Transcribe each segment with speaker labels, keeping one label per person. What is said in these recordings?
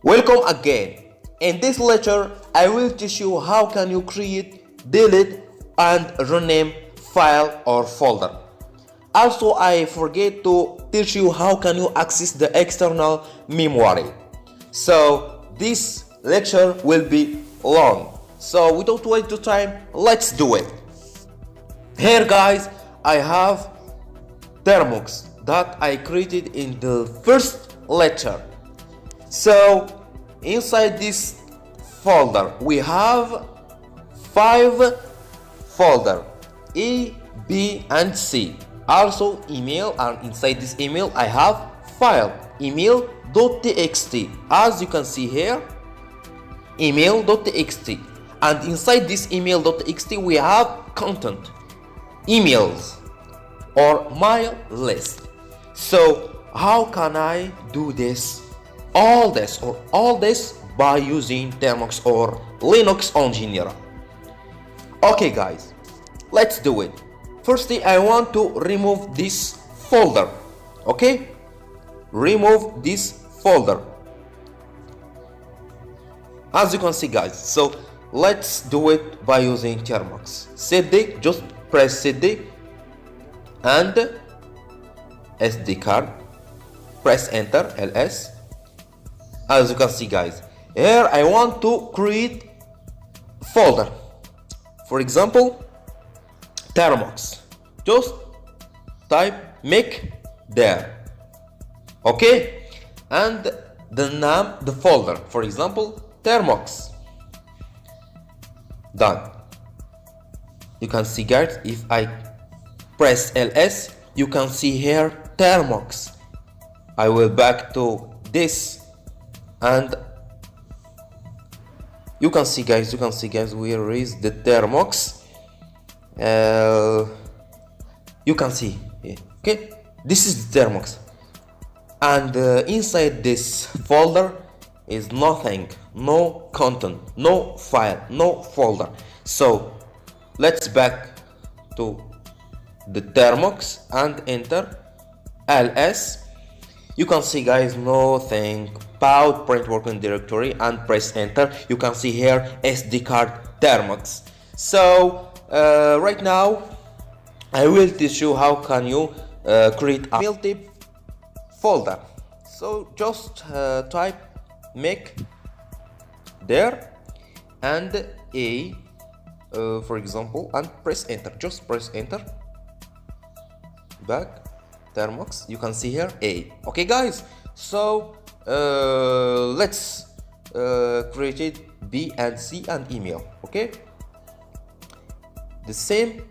Speaker 1: Welcome again. In this lecture, I will teach you how can you create, delete and rename file or folder. Also, I forget to teach you how can you access the external memory. So this lecture will be long. So without wasting time, let's do it. Here guys, I have Termux that I created in the first lecture. So inside this folder we have 5 folders, A, B and C. Also email, and inside this email I have file email.txt. as you can see here, email.txt, and inside this email.txt we have content, emails or mail list. So how can I do this? All this by using Termux or Linux in general. Okay guys, let's do it. Firstly, I want to remove this folder. Okay, remove this folder, as you can see guys. So let's do it by using Termux. CD, just press CD and SD card, press enter, ls. As you can see guys, here I want to create folder, for example Termux. Just type make there, okay, and the name, the folder, for example Termux. Done. You can see guys, if I press ls, you can see here Termux. I will back to this and you can see guys, where is the Termux? You can see, okay, this is the Termux, and inside this folder is nothing, no content, no file, no folder. So let's back to the Termux and enter ls. You can see guys, nothing, path print working directory, and press enter. You can see here SD card Termux. So right now I will teach you how can you create a multi folder. So just type make there and a for example, and press enter. Just press enter, back Termux. You can see here a. Okay guys, so let's create it B and C and email. Okay, the same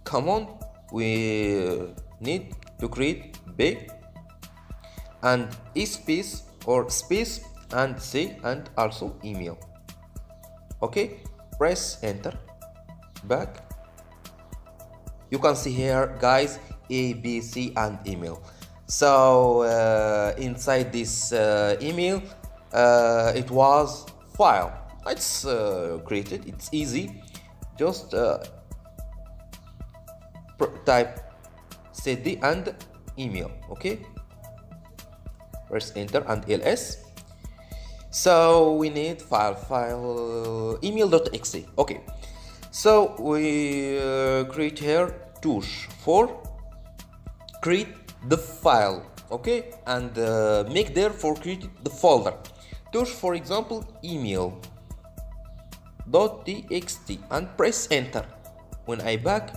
Speaker 1: command we need to create B and E space or space and C and also email. Okay, press enter, back. You can see here guys A, B, C and email. So inside this email it was file. Let's create it. It's easy. Just type cd and email. Okay, press enter and ls. So we need file email.txt. Okay, so we create here touch for create the file, okay, and make there for create the folder. Touch, for example, email.txt and press enter. When I back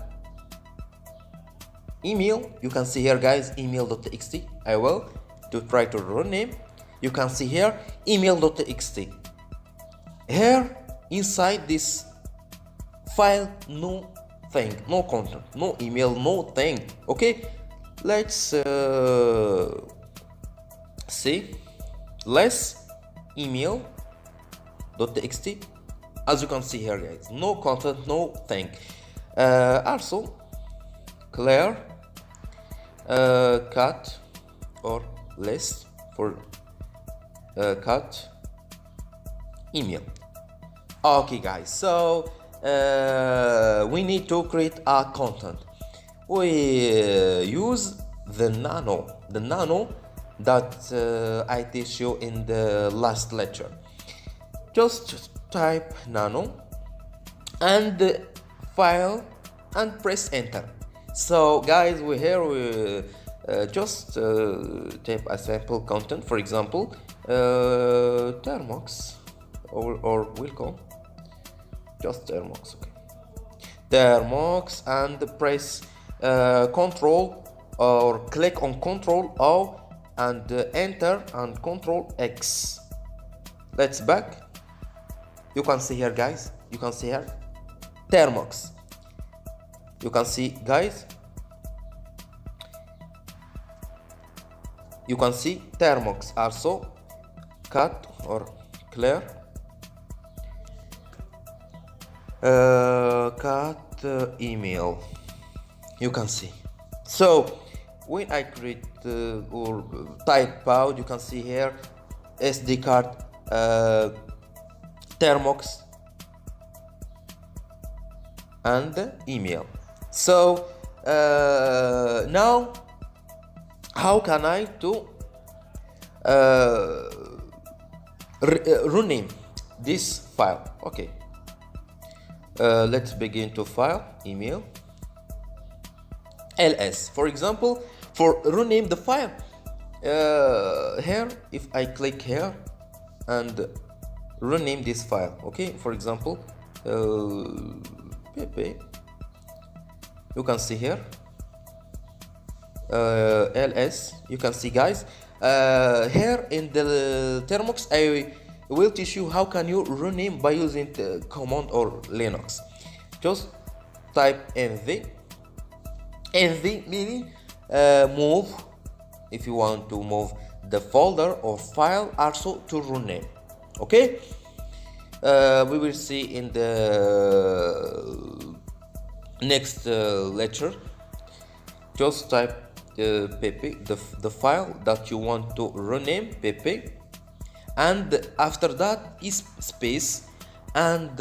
Speaker 1: email, you can see here guys email.txt. I will to try to rename. You can see here email.txt. Here inside this file, no thing, no content, no email, no thing. Okay, let's see less email.txt. as you can see here guys, no content, no thing. Also clear cut or list for cut email. Okay guys, so we need to create a content. We use the nano that I teach you in the last lecture. Just type nano and file and press enter. So guys, we just type a sample content, for example Termux or welcome, just Termux. Okay, Termux, and press control or click on control O and enter and control X. Let's back. You can see here guys, you can see here Termux. You can see guys, you can see Termux also cut or clear, cut email. You can see. So when I create or type out, you can see here SD card, Termux and email. So now how can I to rename this file? Okay, let's begin to file email ls. For example, for rename the file, here if I click here and rename this file, okay, for example pp, you can see here ls. You can see guys, here in the Termux I will teach you how can you rename by using the command or Linux. Just type nv meaning move, if you want to move the folder or file, also to rename. Okay, we will see in the next lecture. Just type pp, the file that you want to rename, pp, and after that is space and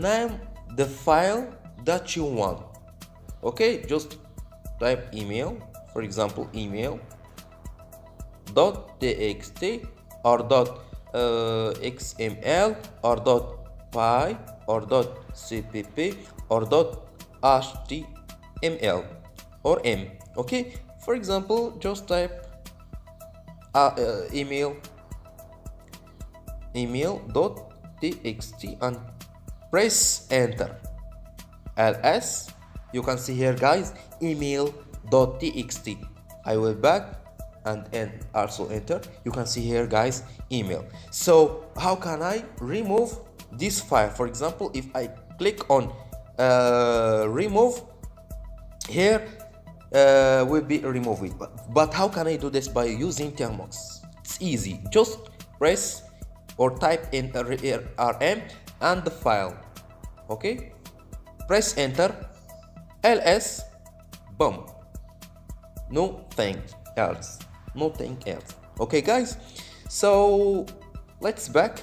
Speaker 1: name the file that you want. Okay, just type email, for example email .txt or .xml or .py or .cpp or .html or m. Okay, for example just type email.txt and press enter. ls, you can see here guys, email.txt. I will back and also enter. You can see here guys, email. So how can I remove this file? For example, if I click on remove, here will be removed. But how can I do this? By using Termux. It's easy. Just press or type in rm and the file. Okay, press enter. ls, boom, nothing else. Okay guys, so let's back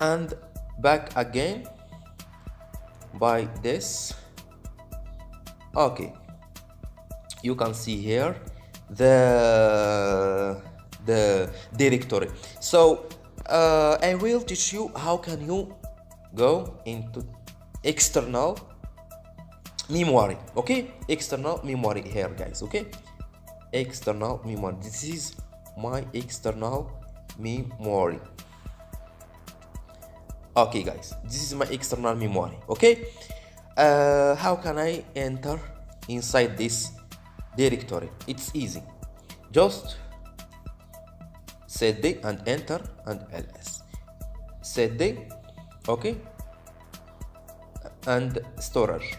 Speaker 1: and back again by this. Okay, you can see here the directory. So I will teach you how can you go into external memory. Okay, external memory here guys. Okay, external memory. This is my external memory. Okay guys, this is my external memory. Okay, how can I enter inside this directory? It's easy. Just cd and enter and ls. cd, okay, and storage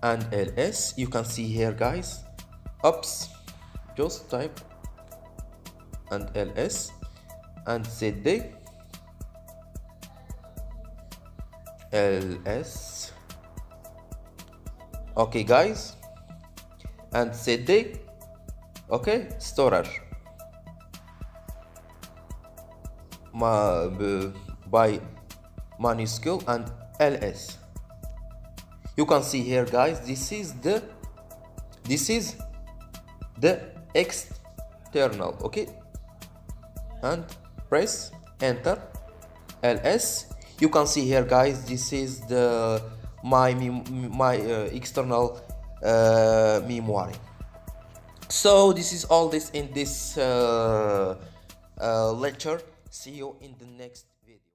Speaker 1: and ls. You can see here guys, oops, just type and ls and cd ls. Okay guys, and cd, okay, storage by minuscule and ls. You can see here guys, this is the external. Okay, and press enter. ls. You can see here, guys, this is the my external memory. So this is all this in this lecture. See you in the next video.